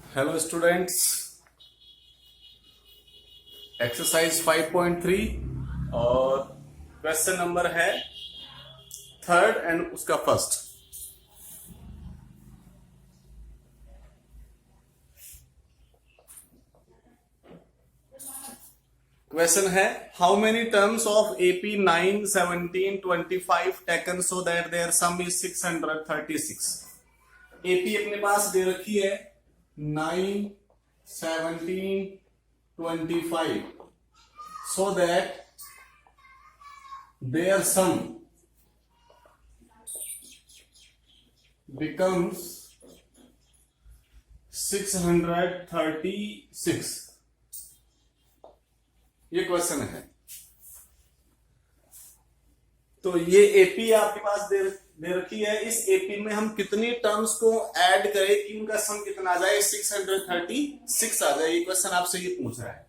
Hello students, exercise 5.3 और question number है third and उसका फर्स्ट। क्वेश्चन है how many terms of AP 9, 17, 25 taken so that their sum is 636। AP अपने पास दे रखी है 9, 17, 25 so that their sum becomes 636। ये क्वेश्चन है। तो ये एपी आपके पास दे रखी है। इस एपी में हम कितनी टर्म्स को ऐड करें कि उनका सम कितना आ जाए, 636 आ जाए। ये क्वेश्चन आपसे ये पूछ रहा है।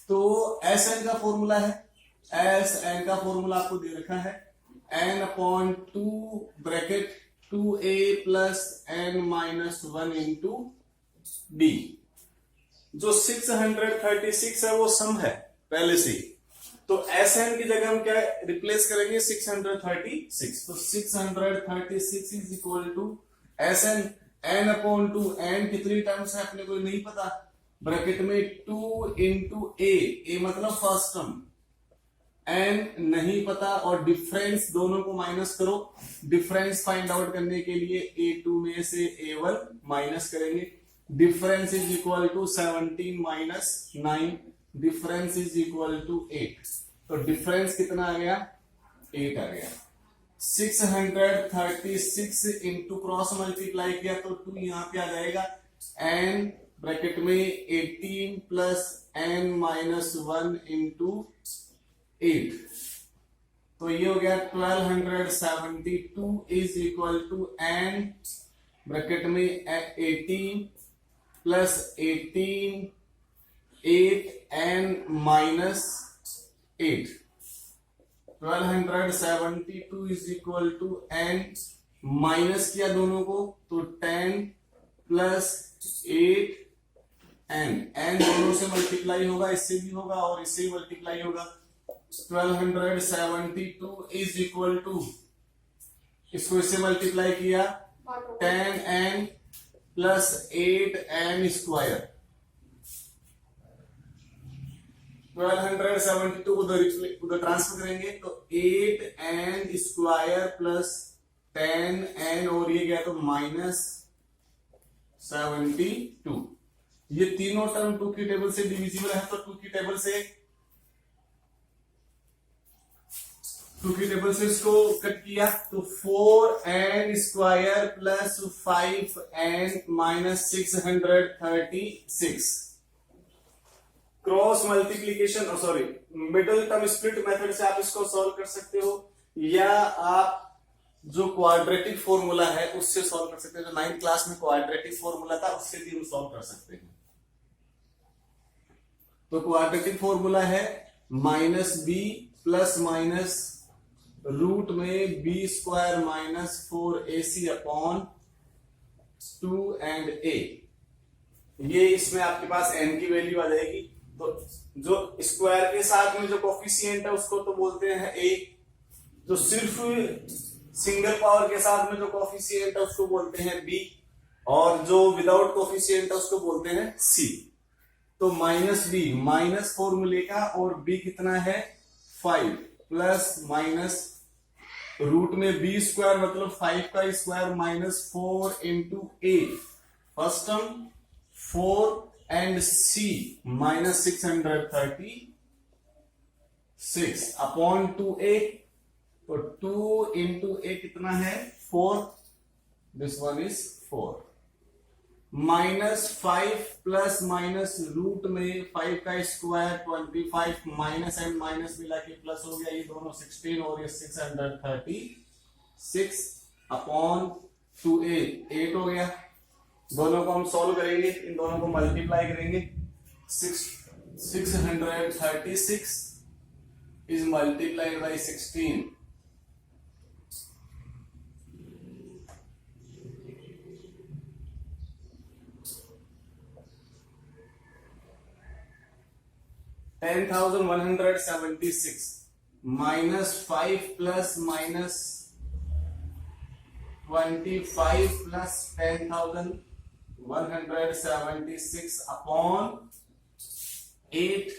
तो एस एन का फॉर्मूला है, एस एन का फॉर्मूला आपको दे रखा है N upon 2 bracket 2a plus N minus 1 into D. जो 636 है वो सम है पहले से ही। तो एस एन की जगह हम क्या रिप्लेस करेंगे, 636। तो 636 is equal to S N N upon 2। N कितनी टर्म्स है अपने को नहीं पता, ब्रैकेट में 2 इंटू ए मतलब फर्स्ट टर्म, एन नहीं पता और डिफरेंस दोनों को माइनस करो। डिफरेंस फाइंड आउट करने के लिए a2 में से a1 माइनस करेंगे। Difference is equal to 17 minus 9, difference is equal to 8। तो डिफरेंस कितना आ गया, 8 आ गया। 636 इंटू क्रॉस मल्टीप्लाई किया तो 2 यहां पे आ जाएगा। एन ब्रैकेट में 18 प्लस एन माइनस 1 इंटू 8, तो ये हो गया 1272 is equal to N bracket में 18 plus 18 8 N minus 8। 1272 is equal to N, minus किया दोनों को तो 10 प्लस 8 एन दोनों से मल्टीप्लाई होगा, इससे भी होगा और इससे भी मल्टीप्लाई होगा। 1272 इज इक्वल टू, इसको इससे मल्टीप्लाई किया 10 एन प्लस 8 एन स्क्वायर। 1272 उधर ट्रांसफर करेंगे तो 8 एन स्क्वायर प्लस 10 एन और ये गया तो माइनस 72। ये तीनों टर्म 2 की टेबल से डिविजिबल है, तो 2 की टेबल से इसको कट किया तो 4n square plus 5n minus 636। Cross multiplication sorry middle term split method से आप इसको सॉल्व कर सकते हो, या आप जो क्वाड्रेटिक फॉर्मूला है उससे सॉल्व कर सकते हैं। जो 9th क्लास में क्वाड्रेटिक फॉर्मूला था उससे भी हम सॉल्व कर सकते हैं। तो क्वाड्रेटिक फॉर्मूला है minus b plus minus root में B square minus 4ac upon 2 and a। ये इसमें आपके पास n की वैल्यू आ जाएगी। तो जो स्क्वायर के साथ में जो कोफिशिएंट है उसको तो बोलते हैं a, जो सिर्फ सिंगल पावर के साथ में जो कोफिशिएंट है उसको बोलते हैं b, और जो विदाउट कोफिशिएंट है उसको बोलते हैं c। तो माइनस बी माइनस फॉर्मूले का और b कितना है 5 प्लस माइनस रूट में बी स्क्वायर मतलब 5 का square minus 4 into A first term 4 and C minus 636 upon 2a। तो 2 इंटू ए कितना है 4, this one is 4 minus 5 plus minus root में 5 का स्क्वायर 25 माइनस एंड माइनस मिला के प्लस हो गया, ये दोनों 16 और ये 636 अपॉन 2a 8 हो गया। दोनों को हम सॉल्व करेंगे, इन दोनों को मल्टीप्लाई करेंगे। 636 is multiplied by 16, 10,176 -5 plus -25 plus 10,176 upon 8,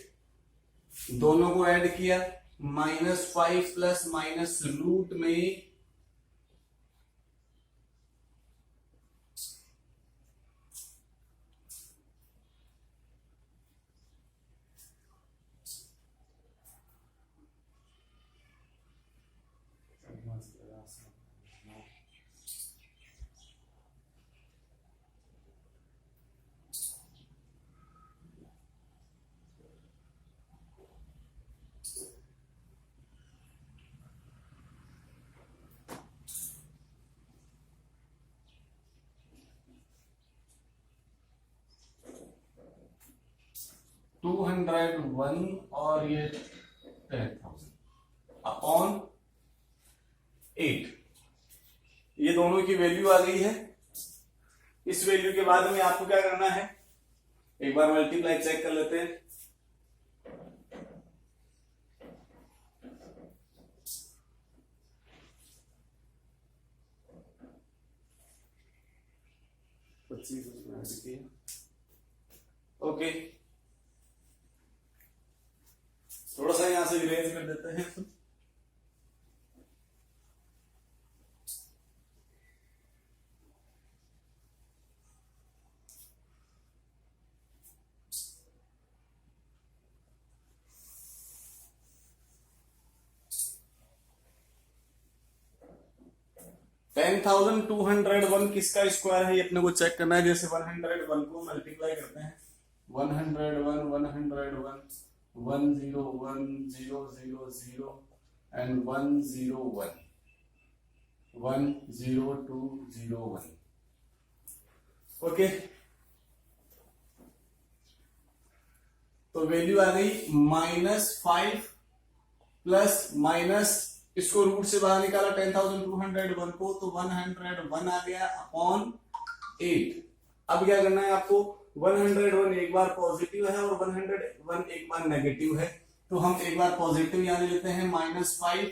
दोनों को ऐड किया, -5 प्लस माइनस रूट में 201 और ये 10,000 अपॉन 8, ये दोनों की वैल्यू आ गई है। इस वैल्यू के बाद में आपको क्या करना है, एक बार मल्टीप्लाई चेक कर लेते हैं। ओके, थोड़ा सा यहां से इरेज कर देते हैं। $10,201 किसका स्क्वायर है ये अपने को चेक करना है। जैसे 101 को मल्टीप्लाई करते हैं, 101 101 101 000 एंड 101 10201। ओके, तो वैल्यू आ गई -5 प्लस माइनस, इसको रूट से बाहर निकाला 10,201 को, तो 101 आ गया अपॉन 8। अब क्या करना है आपको, 101 एक बार पॉजिटिव है और 101 एक बार नेगेटिव है, तो हम एक बार पॉजिटिव यहां लेते हैं, -5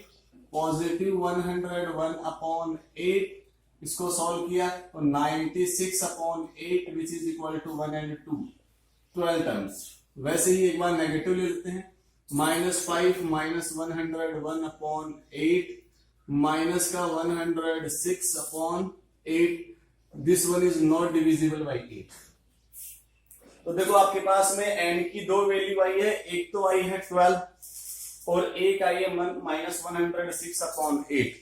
पॉजिटिव 101 अपॉन 8, इसको सॉल्व किया तो 96 upon 8 which is equal to 1 and 2, 12 terms. वैसे ही एक बार नेगेटिव ले लेते हैं, -5 -101 अपॉन 8 माइनस का 106 upon 8, this one is not divisible by 8। तो देखो आपके पास में n की दो वैल्यू आई है, एक तो आई है 12 और एक आई है -106 अपॉन 8।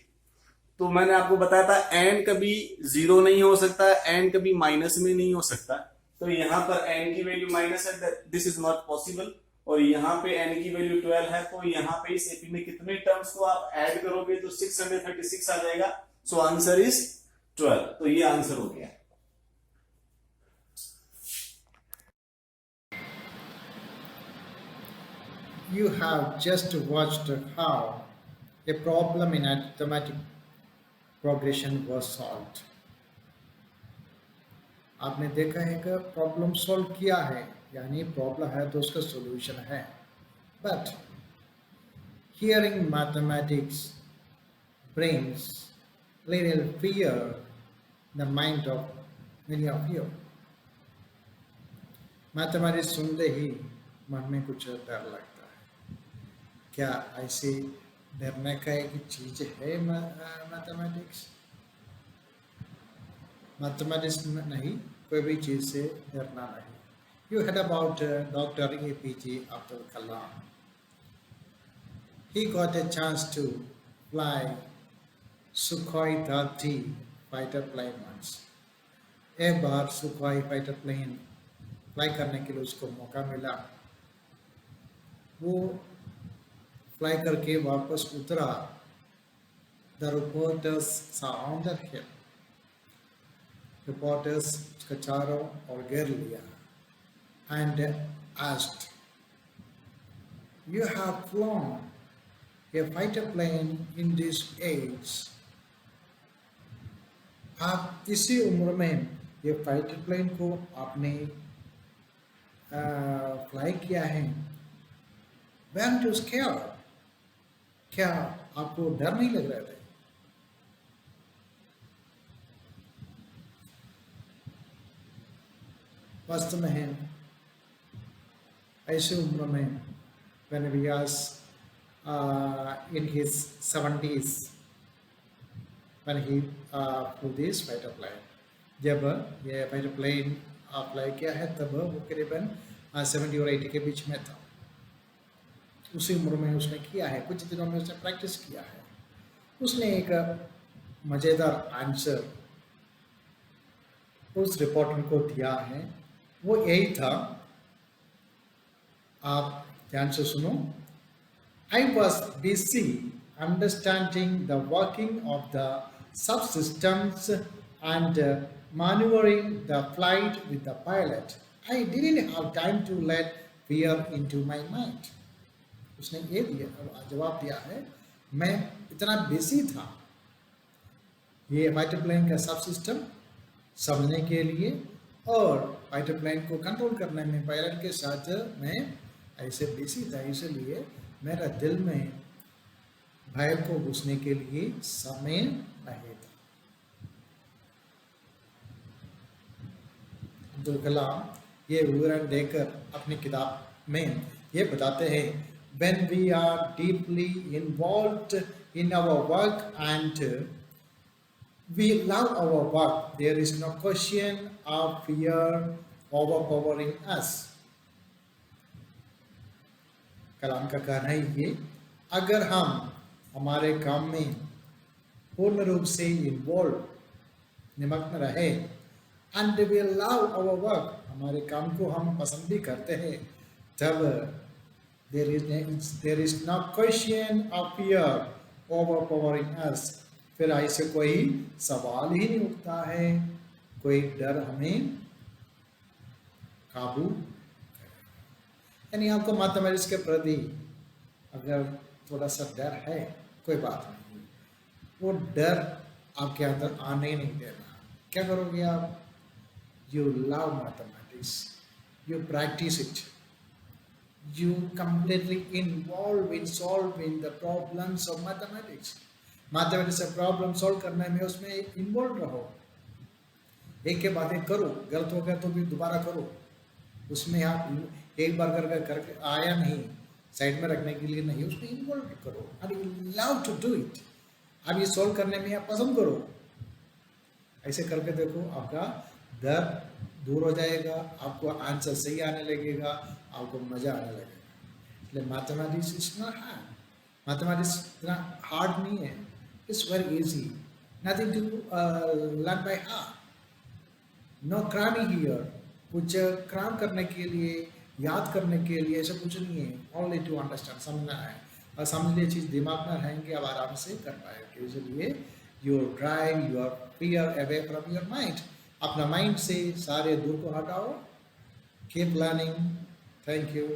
तो मैंने आपको बताया था n कभी 0 नहीं हो सकता, n कभी माइनस में नहीं हो सकता। तो यहां पर n की वैल्यू माइनस है, दिस इज नॉट पॉसिबल, और यहाँ पे n की वैल्यू 12 है, तो यहाँ पे इस एपी में कितने टर्म्स को आप ऐड करोगे तो 636 आ जाएगा। सो आंसर इज 12, तो ये आंसर हो गया। You have just watched how a problem in arithmetic progression was solved. आपने देखा है कि प्रॉब्लम सॉल्व किया है, यानी प्रॉब्लम है तो उसका सॉल्यूशन है। But hearing mathematics brings little fear in the mind of many of you. Mathematics सुनते ही मन में कुछ डर लगता है। क्या ऐसी डरने का एक चीज है मैथमेटिक्स? मैथमेटिक्स नहीं, कोई भी चीज से डरना नहीं। You heard about Dr. APJ Abdul Kalam. He got a chance to fly Sukhoi 30 fighter plane once. एक बार सुखोई फाइटर प्लेन फ्लाई करने के लिए उसको मौका मिला। वो फ्लाई करके वापस उतरा। The reporters surrounded him. Reporters उसका चारों ओर घेर लिया and asked, "You have flown a fighter plane in this age." आप इसी उम्र में ये फाइटर प्लेन को आपने फ्लाई किया है, weren't you scared? क्या आपको डर नहीं लग रहे थे? वास्तव में है ऐसे उम्र में when we was in his 70s when he flew this fighter plane, जब ये फाइटर प्लेन अप्लाई किया है तब वो करीबन 70 और 80 के बीच में था। उसी उम्र में उसने किया है, कुछ दिनों में उसने प्रैक्टिस किया है। उसने एक मज़ेदार आंसर उस रिपोर्टर को दिया है, वो यही था, आप ध्यान से सुनो। I was busy understanding the working of the subsystems and maneuvering the flight with the pilot. I didn't have time to let fear into my mind. उसने ये दिया जवाब दिया है, मैं इतना बिजी था ये फाइटर प्लेन का सब सिस्टम समझने के लिए और फाइटर प्लेन को कंट्रोल करने में पायलट के साथ मैं ऐसे बिजी था, इसलिए मेरा दिल में भय को घुसने के लिए समय नहीं था। अब्दुल कलाम ये विवरण देकर अपनी किताब में ये बताते हैं, when we are deeply involved in our work and we love our work, there is no question of fear overpowering us. कलाम का कहना है ये, अगर हम हमारे काम में पूर्ण रूप से इन्वॉल्व निमग्न रहे and we love our work, हमारे काम को हम पसंद भी करते हैं, तब there is no question of fear overpowering us, फिर ऐसे कोई सवाल ही नहीं उठता है, कोई डर हमें काबू। यानी आपको मैथमेटिक्स के प्रति अगर थोड़ा सा डर है, कोई बात नहीं, वो डर आपके अंदर आने नहीं देना। क्या करोगे आप? You love mathematics, you practice it, you completely involved in solving the problems of mathematics. Mathematics से प्रॉब्लम सॉल्व करने में उसमें इन्वॉल्व रहो, एक के बाद एक करो, गलत हो गया तो भी दोबारा करो, उसमें आप एक बार करके आया नहीं, साइड में रखने के लिए नहीं, उसमें इन्वॉल्व करो और you love to do it. अब ये सॉल्व करने में आप पसंद करो, ऐसे करके देखो, आपका डर दूर हो जाएगा, आपको आंसर सही आने लगेगा, आपको मजा आने लगेगा। इसलिए mathematics is not hard, mathematics इतना हार्ड नहीं है, it's very easy, nothing to learn by heart, no cramming here, कुछ क्राम करने के लिए, याद करने के लिए ऐसा कुछ नहीं है, ओनली टू अंडरस्टैंड, समझना है, और समझ लिए चीज़ दिमाग में रहेंगे, अब आराम से कर पाएंगे। इसलिए your drive your fear away from your mind, अपना माइंड से सारे दूर को हटाओ, कीप लर्निंग। Thank you.